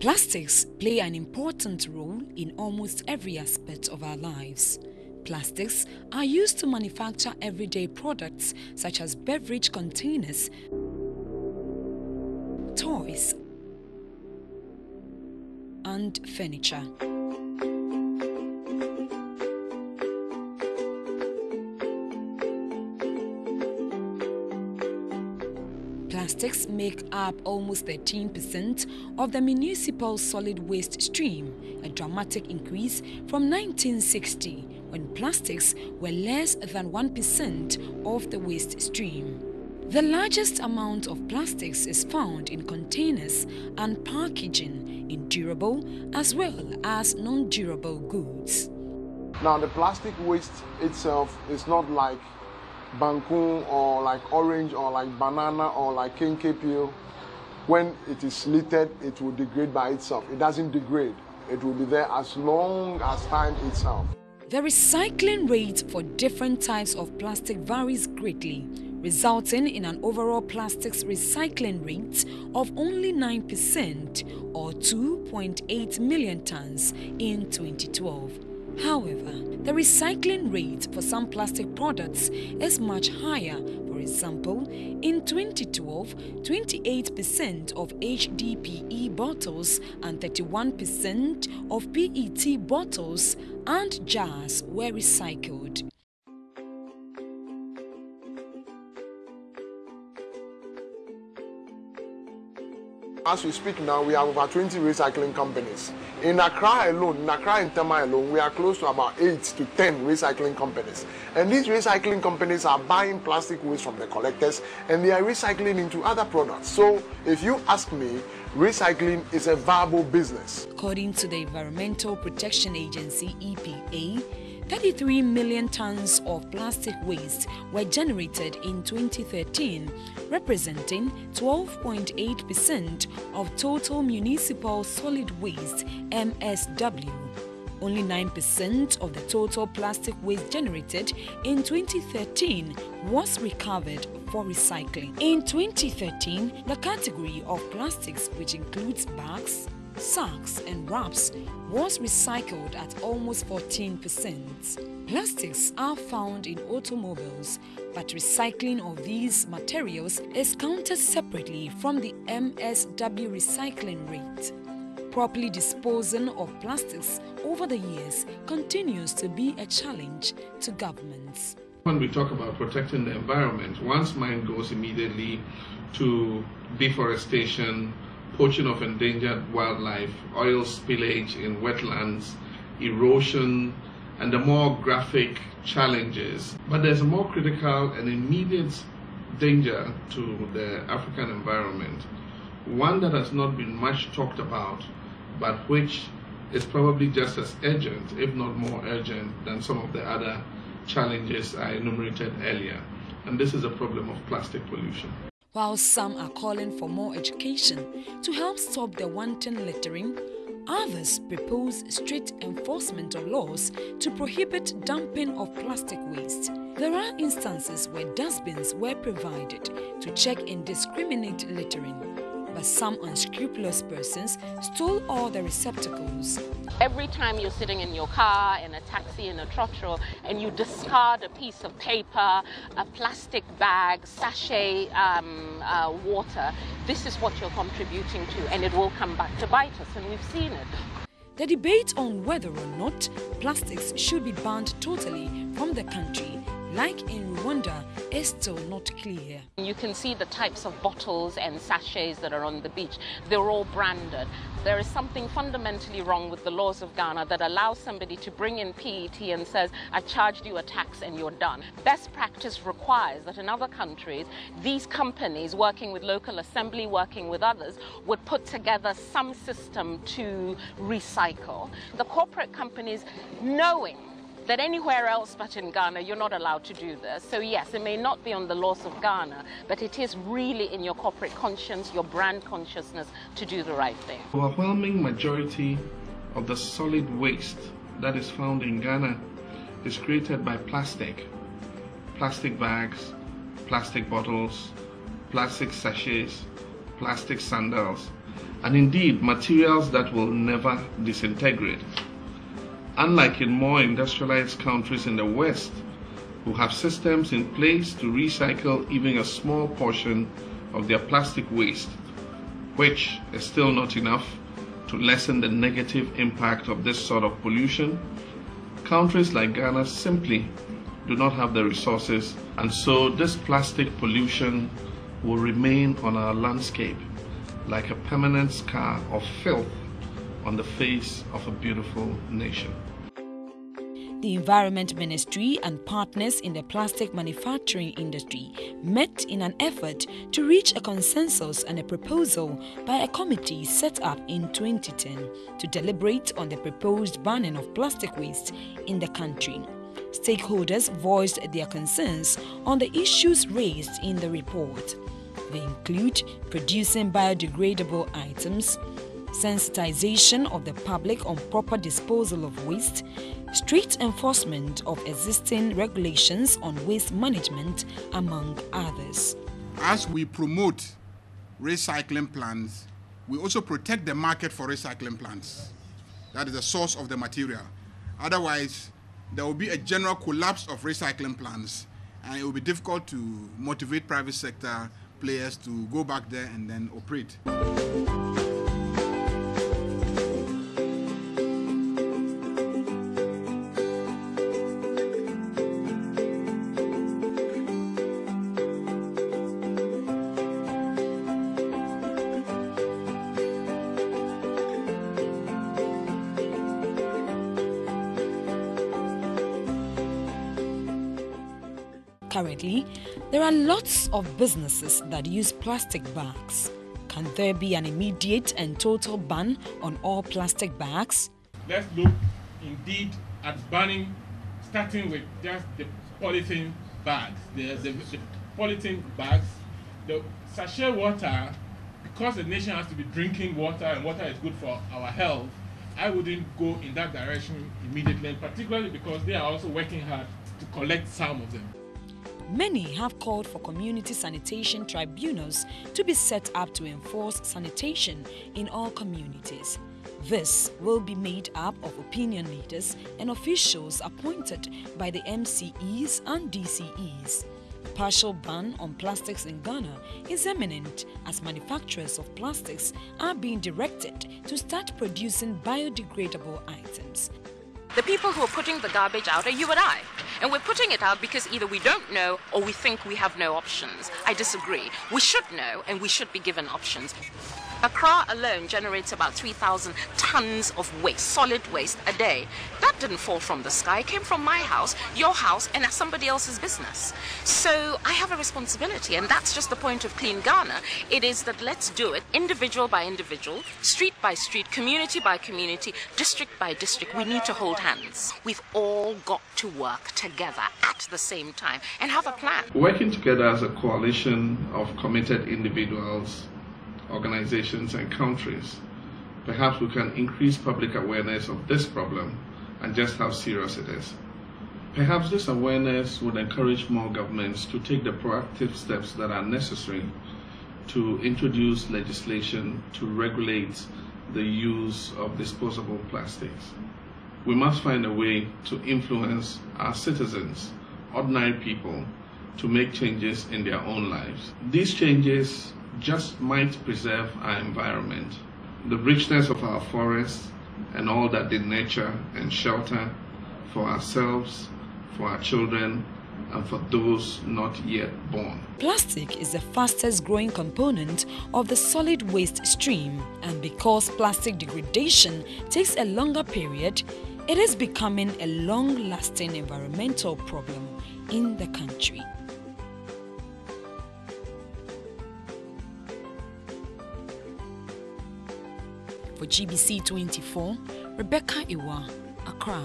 Plastics play an important role in almost every aspect of our lives. Plastics are used to manufacture everyday products such as beverage containers, toys, and furniture. Plastics make up almost 13% of the municipal solid waste stream, a dramatic increase from 1960, when plastics were less than 1% of the waste stream. The largest amount of plastics is found in containers and packaging, in durable as well as non-durable goods. Now, the plastic waste itself is not like banku or like orange or like banana or like canker peel. When it is littered, it will degrade by itself. It doesn't degrade. It will be there as long as time itself. The recycling rate for different types of plastic varies greatly, resulting in an overall plastics recycling rate of only 9% or 2.8 million tons in 2012. However, the recycling rate for some plastic products is much higher. For example, in 2012, 28% of HDPE bottles and 31% of PET bottles and jars were recycled. As we speak now, we have over 20 recycling companies. In Accra alone, in Accra and Tema alone, we are close to about 8 to 10 recycling companies. And these recycling companies are buying plastic waste from the collectors and they are recycling into other products. So if you ask me, recycling is a viable business. According to the Environmental Protection Agency, EPA, 33 million tons of plastic waste were generated in 2013, representing 12.8% of total municipal solid waste (MSW). Only 9% of the total plastic waste generated in 2013 was recovered for recycling. In 2013, the category of plastics, which includes bags, sacks and wraps, was recycled at almost 14%. Plastics are found in automobiles, but recycling of these materials is counted separately from the MSW recycling rate. Properly disposing of plastics over the years continues to be a challenge to governments. When we talk about protecting the environment, one's mind goes immediately to deforestation, poaching of endangered wildlife, oil spillage in wetlands, erosion, and the more graphic challenges. But there's a more critical and immediate danger to the African environment, one that has not been much talked about, but which is probably just as urgent, if not more urgent, than some of the other challenges I enumerated earlier. And this is a problem of plastic pollution. While some are calling for more education to help stop the wanton littering, others propose strict enforcement of laws to prohibit dumping of plastic waste. There are instances where dustbins were provided to check indiscriminate littering, but some unscrupulous persons stole all the receptacles. Every time you're sitting in your car, in a taxi, in a trotro, and you discard a piece of paper, a plastic bag, sachet water, this is what you're contributing to, and it will come back to bite us, and we've seen it. The debate on whether or not plastics should be banned totally from the country, like in Rwanda, is still not clear. You can see the types of bottles and sachets that are on the beach. They're all branded. There is something fundamentally wrong with the laws of Ghana that allows somebody to bring in PET and says, I charged you a tax and you're done. Best practice requires that in other countries, these companies working with local assembly, working with others, would put together some system to recycle. The corporate companies, knowing that anywhere else but in Ghana, you're not allowed to do this. So yes, it may not be on the laws of Ghana, but it is really in your corporate conscience, your brand consciousness to do the right thing. The overwhelming majority of the solid waste that is found in Ghana is created by plastic bags, plastic bottles, plastic sachets, plastic sandals, and indeed materials that will never disintegrate. Unlike in more industrialized countries in the West, who have systems in place to recycle even a small portion of their plastic waste, which is still not enough to lessen the negative impact of this sort of pollution, countries like Ghana simply do not have the resources, and so this plastic pollution will remain on our landscape like a permanent scar of filth on the face of a beautiful nation. The Environment Ministry and partners in the plastic manufacturing industry met in an effort to reach a consensus and a proposal by a committee set up in 2010 to deliberate on the proposed banning of plastic waste in the country. Stakeholders voiced their concerns on the issues raised in the report. They include producing biodegradable items, sensitization of the public on proper disposal of waste, strict enforcement of existing regulations on waste management, among others. As we promote recycling plants, we also protect the market for recycling plants. That is the source of the material. Otherwise, there will be a general collapse of recycling plants, and it will be difficult to motivate private sector players to go back there and then operate. Currently, there are lots of businesses that use plastic bags. Can there be an immediate and total ban on all plastic bags? Let's look indeed at banning, starting with just the polythene bags. The polythene bags, the sachet water, because the nation has to be drinking water and water is good for our health, I wouldn't go in that direction immediately, particularly because they are also working hard to collect some of them. Many have called for community sanitation tribunals to be set up to enforce sanitation in all communities. This will be made up of opinion leaders and officials appointed by the MCEs and DCEs. A partial ban on plastics in Ghana is imminent as manufacturers of plastics are being directed to start producing biodegradable items. The people who are putting the garbage out are you and I. And we're putting it out because either we don't know or we think we have no options. I disagree. We should know and we should be given options. Accra alone generates about 3,000 tons of waste, solid waste, a day. That didn't fall from the sky. It came from my house, your house, and somebody else's business. So I have a responsibility, and that's just the point of Clean Ghana. It is that let's do it individual by individual, street by street, community by community, district by district. We need to hold hands. We've all got to work together at the same time and have a plan. Working together as a coalition of committed individuals, organizations and countries, perhaps we can increase public awareness of this problem and just how serious it is. Perhaps this awareness would encourage more governments to take the proactive steps that are necessary to introduce legislation to regulate the use of disposable plastics. We must find a way to influence our citizens, ordinary people, to make changes in their own lives. These changes just might preserve our environment, the richness of our forests, and all that they nurture and shelter for ourselves, for our children, and for those not yet born. Plastic is the fastest growing component of the solid waste stream, and because plastic degradation takes a longer period, it is becoming a long-lasting environmental problem in the country. For GBC 24, Rebekah Awuah, Accra.